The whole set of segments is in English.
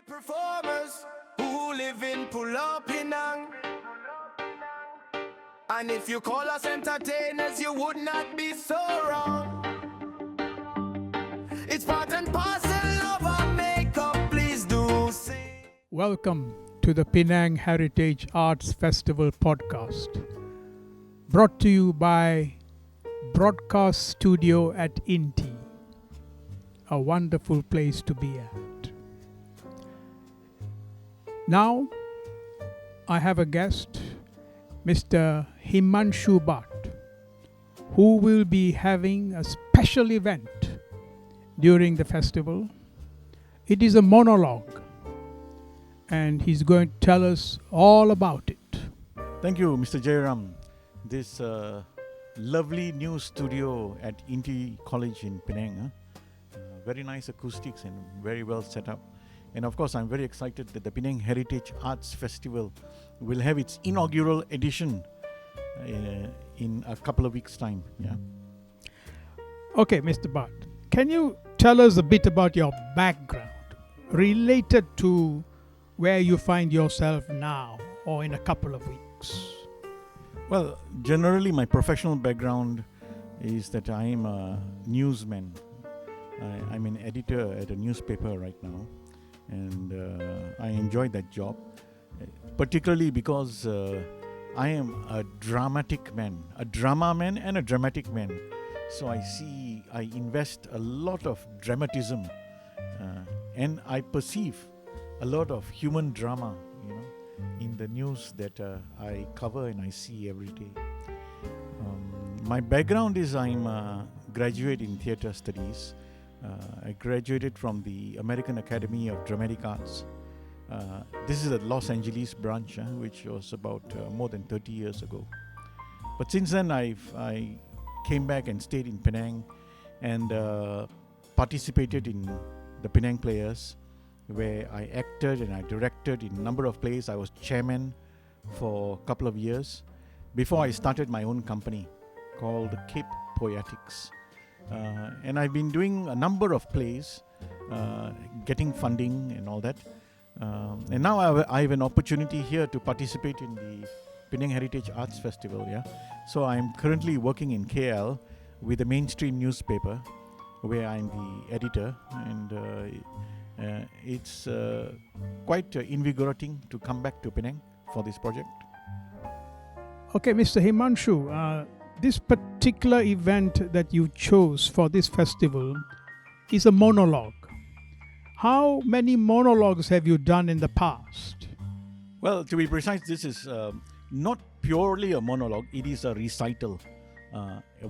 Performers who live in pull-up Penang. And if you call us entertainers, you would not be so wrong. It's part and parcel of our makeup, please do sing. Welcome to the Penang Heritage Arts Festival podcast, brought to you by Broadcast Studio at Inti, a wonderful place to be at. Now, I have a guest, Mr. Himanshu Bhatt, who will be having a special event during the festival. It is a monologue, and he's going to tell us all about it. Thank you, Mr. Jairam. This lovely new studio at Inti College in Penang. Very nice acoustics and very well set up. And of course, I'm very excited that the Penang Heritage Arts Festival will have its inaugural edition in a couple of weeks' time. Yeah. Okay, Mr. Bhatt, can you tell us a bit about your background related to where you find yourself now or in a couple of weeks? Well, generally, my professional background is that I am a newsman. I'm an editor at a newspaper right now. And I enjoy that job, particularly because I am a dramatic man, a drama man and a dramatic man. So I invest a lot of dramatism and I perceive a lot of human drama, in the news that I cover and I see every day. My background is I'm a graduate in theatre studies. I graduated from the American Academy of Dramatic Arts. This is the Los Angeles branch, which was about more than 30 years ago. But since then, I came back and stayed in Penang and participated in the Penang Players, where I acted and I directed in a number of plays. I was chairman for a couple of years before I started my own company called Cape Poetics. And I've been doing a number of plays, getting funding and all that. And now I have an opportunity here to participate in the Penang Heritage Arts Festival. Yeah, so I'm currently working in KL with a mainstream newspaper where I'm the editor, and it's quite invigorating to come back to Penang for this project. Okay, Mr. Himanshu, this particular event that you chose for this festival is a monologue. How many monologues have you done in the past? Well, to be precise, this is not purely a monologue. It is a recital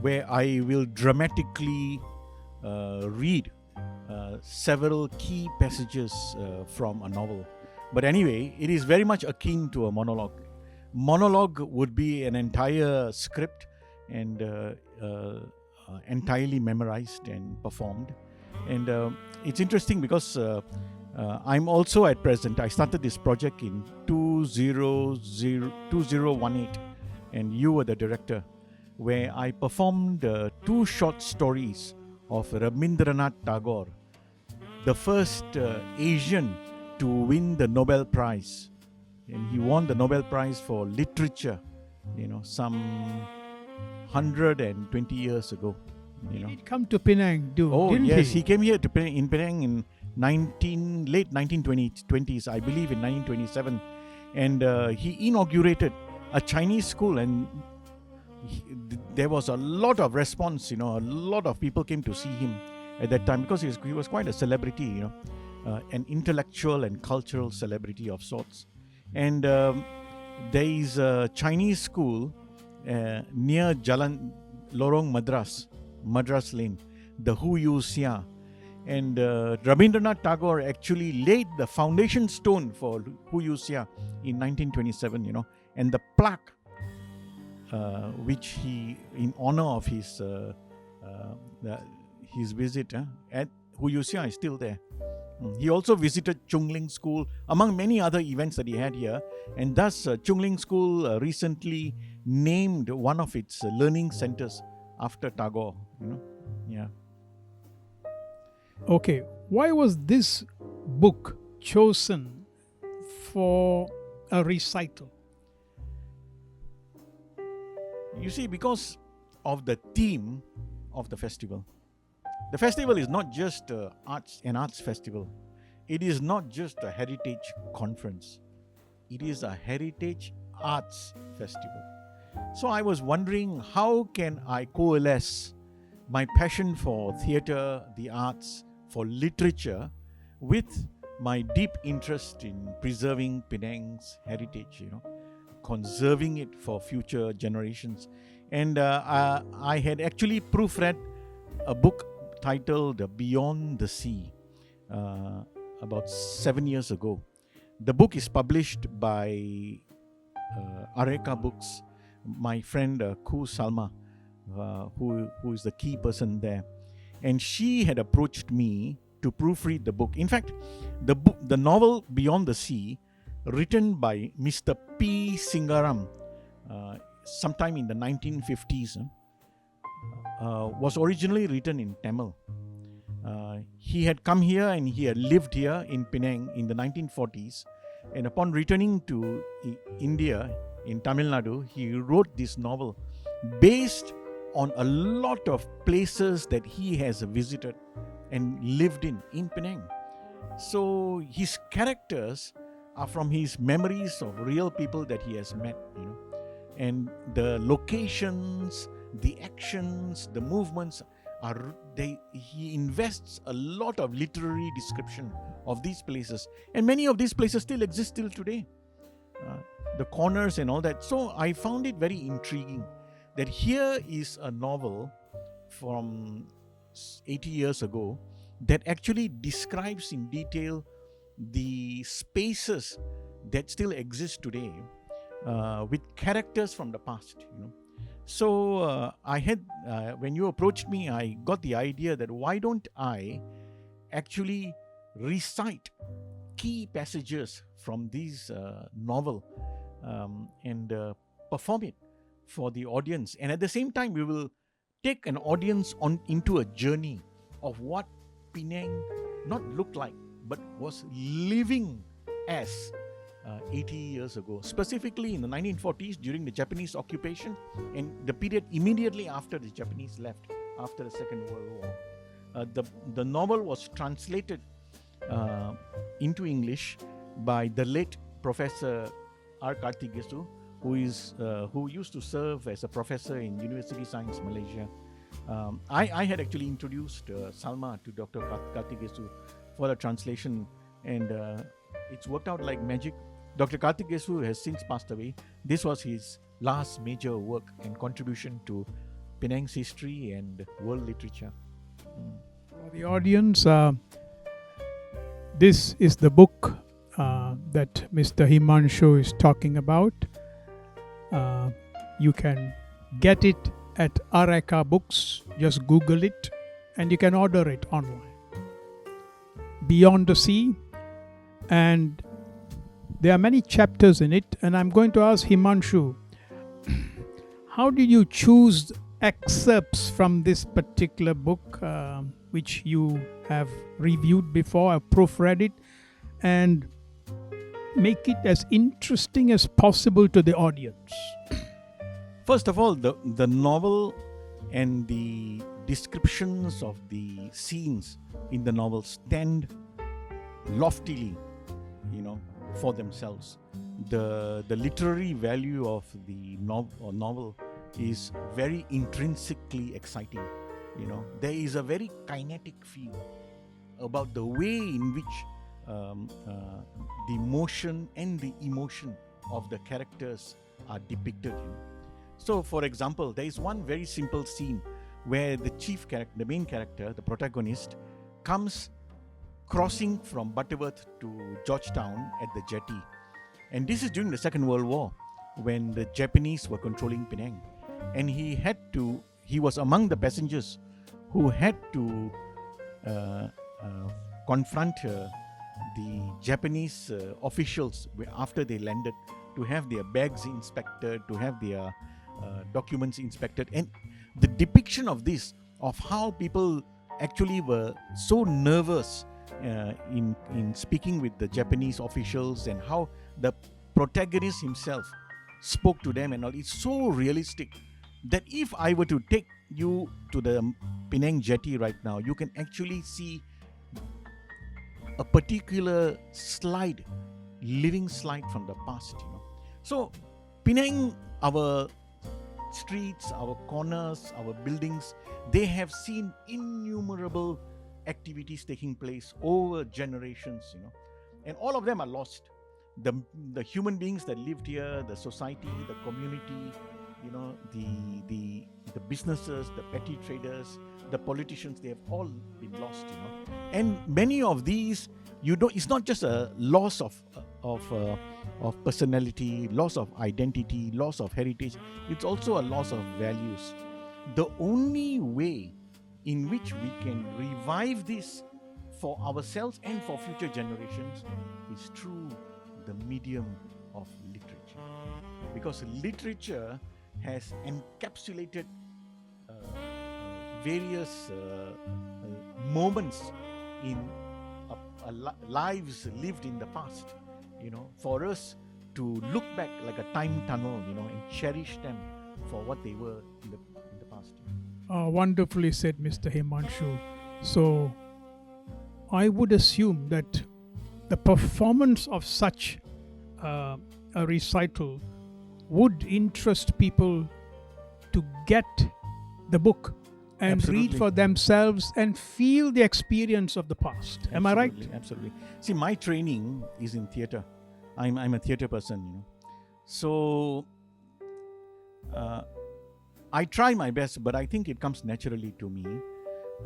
where I will dramatically read several key passages from a novel. But anyway, it is very much akin to a monologue. Monologue would be an entire script and entirely memorized and performed. And it's interesting because I'm also at present, I started this project in 2018, and you were the director, where I performed 2 short stories of Rabindranath Tagore, the first Asian to win the Nobel Prize. And he won the Nobel Prize for literature, some 120 years ago. He did come to Penang, didn't yes, he? he came here to Penang in late 1920s, I believe in 1927, and he inaugurated a Chinese school, and there was a lot of response. A lot of people came to see him at that time because he was quite a celebrity, an intellectual and cultural celebrity of sorts. And there is a Chinese school near Jalan Lorong Madras Lane, the Hu Yu Sia. And Rabindranath Tagore actually laid the foundation stone for Hu Yu Sia in 1927, and the plaque which he, in honor of his visit at Hu Yu Sia, is still there. He also visited Chung Ling School, among many other events that he had here. And thus, Chung Ling School recently named one of its learning centers after Tagore. Yeah. Okay, why was this book chosen for a recital? You see, because of the theme of the festival. The festival is not just an arts festival. It is not just a heritage conference. It is a heritage arts festival. So I was wondering, how can I coalesce my passion for theatre, the arts, for literature, with my deep interest in preserving Penang's heritage, conserving it for future generations. And I had actually proofread a book titled Beyond the Sea about 7 years ago. The book is published by Areka Books. My friend Ku Salma, who is the key person there, and she had approached me to proofread the book. In fact, the novel Beyond the Sea, written by Mr. P. Singaram sometime in the 1950s, was originally written in Tamil. He had come here and he had lived here in Penang in the 1940s, and upon returning to India in Tamil Nadu, he wrote this novel based on a lot of places that he has visited and lived in Penang. So his characters are from his memories of real people that he has met, and the locations, the actions, the movements he invests a lot of literary description of these places, and many of these places still exist till today, the corners and all that. So I found it very intriguing that here is a novel from 80 years ago that actually describes in detail the spaces that still exist today, with characters from the past. So I had, when you approached me, I got the idea that why don't I actually recite key passages from this novel and perform it for the audience, and at the same time we will take an audience into a journey of what Penang not looked like but was living as 80 years ago, specifically in the 1940s during the Japanese occupation and the period immediately after the Japanese left after the Second World War. The novel was translated into English by the late Professor R. Karthigesu, who used to serve as a professor in University Science Malaysia. I had actually introduced Salma to Dr. Karthigesu for the translation, and it's worked out like magic. Dr. Karthigesu has since passed away. This was his last major work and contribution to Penang's history and world literature. For the audience, this is the book that Mr. Himanshu is talking about. You can get it at Areka Books. Just Google it and you can order it online. Beyond the Sea, and there are many chapters in it, and I'm going to ask Himanshu, how did you choose excerpts from this particular book, which you have reviewed before, have proofread it, and make it as interesting as possible to the audience? First of all, the novel and the descriptions of the scenes in the novel stand loftily, for themselves. The literary value of the novel is very intrinsically exciting. There is a very kinetic feel about the way in which the motion and the emotion of the characters are depicted. So, for example, there is one very simple scene where the chief character, the main character, the protagonist, comes crossing from Butterworth to Georgetown at the jetty. And this is during the Second World War, when the Japanese were controlling Penang. And he was among the passengers who had to confront the Japanese officials after they landed, to have their bags inspected, to have their documents inspected. And the depiction of this, of how people actually were so nervous in speaking with the Japanese officials and how the protagonist himself spoke to them and all. It's so realistic that if I were to take you to the Penang jetty right now, you can actually see a particular slide, living slide from the past, you know. So Penang, our streets, our corners, our buildings, they have seen innumerable activities taking place over generations, you know, and all of them are lost. The human beings that lived here, the society, the community, you know, the businesses, the petty traders, the politicians, they have all been lost, you know. And many of these, it's not just a loss of personality, loss of identity, loss of heritage. It's also a loss of values. The only way in which we can revive this for ourselves and for future generations is through the medium of literature, because literature has encapsulated various moments in lives lived in the past, you know, for us to look back like a time tunnel, you know, and cherish them for what they were in the past. Wonderfully said, Mr. Himanshu. So I would assume that the performance of such a recital would interest people to get the book and Absolutely. read for themselves and feel the experience of the past. Am I right? Absolutely. See, my training is in theatre. I'm a theatre person, you know. So I try my best, but I think it comes naturally to me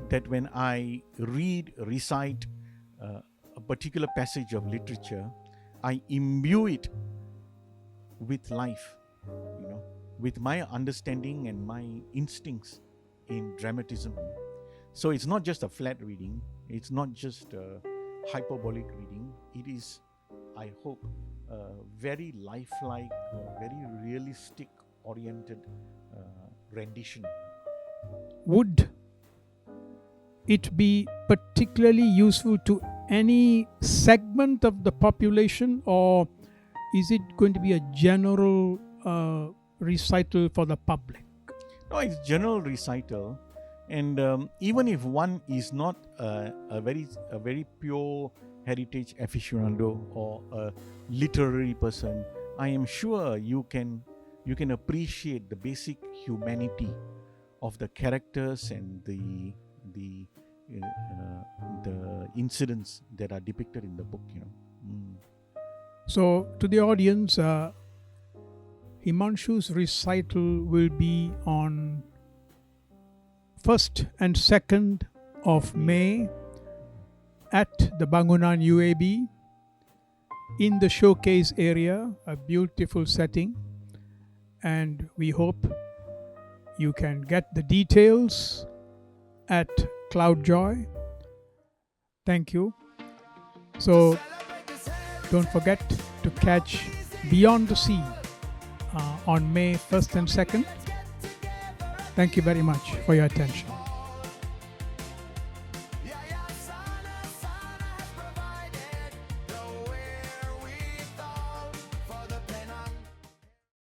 that when I recite a particular passage of literature, I imbue it with life, you know, with my understanding and my instincts in dramatism. So it's not just a flat reading, it's not just a hyperbolic reading, it is, I hope, a very lifelike, very realistic oriented rendition. Would it be particularly useful to any segment of the population, or is it going to be a general recital for the public? No, it's general recital, and even if one is not a very pure heritage aficionado or a literary person, I am sure you can appreciate the basic humanity of the characters and the incidents that are depicted in the book, you know. So, to the audience, Himanshu's recital will be on 1st and 2nd of May at the Bangunan UAB in the showcase area, a beautiful setting, and we hope you can get the details at Cloudjoy. Thank you. So don't forget to catch Beyond the Sea on May 1st and 2nd. Thank you very much for your attention.